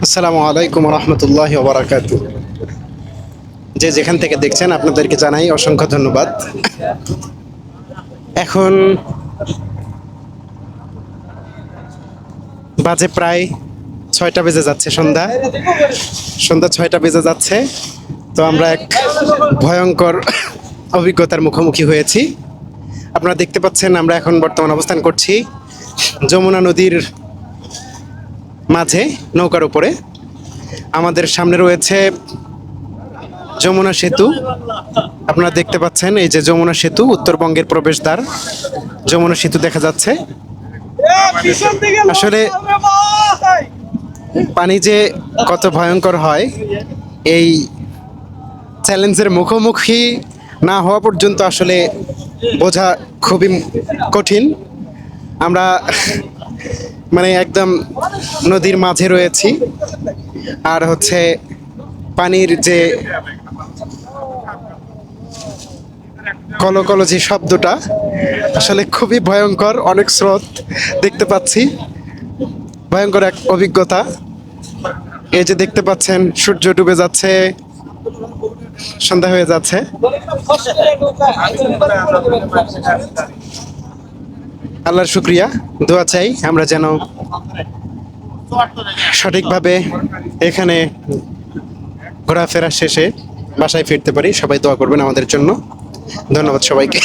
আসসালামু আলাইকুম রহমতুল্লাহ ওবরাকাতু। যে যেখান থেকে দেখছেন আপনাদেরকে জানাই অসংখ্য ধন্যবাদ। এখন বাজে প্রায় 6টা বেজে যাচ্ছে, সন্ধ্যা সন্ধ্যা 6টা বেজে যাচ্ছে। তো আমরা এক ভয়ঙ্কর অভিজ্ঞতার মুখোমুখি হয়েছি। আপনারা দেখতে পাচ্ছেন আমরা এখন বর্তমান অবস্থান করছি যমুনা নদীর মাঝে, নৌকার উপরে। আমাদের সামনে রয়েছে যমুনা সেতু। আপনারা দেখতে পাচ্ছেন এই যে যমুনা সেতু, উত্তরবঙ্গের প্রবেশদ্বার। যমুনা সেতু দেখা যাচ্ছে। আসলে পানি যে কত ভয়ঙ্কর হয়, এই চ্যালেঞ্জের মুখোমুখি না হওয়া পর্যন্ত আসলে বোঝা খুবই কঠিন। আমরা মানে একদম নদীর মাঝে রয়েছি, আর হচ্ছে পানির যে কলকল যে শব্দটা, আসলে খুবই ভয়ঙ্কর। অনেক স্রোত দেখতে পাচ্ছি, ভয়ঙ্কর এক অভিজ্ঞতা। এই যে দেখতে পাচ্ছেন সূর্য ডুবে যাচ্ছে, সন্ধ্যা হয়ে যাচ্ছে। আল্লাহর শুক্রিয়া, দোয়া চাই আমরা যেন সঠিকভাবে এখানে ঘোরাফেরা শেষে বাসায় ফিরতে পারি। সবাই দোয়া করবেন আমাদের জন্য। ধন্যবাদ সবাইকে।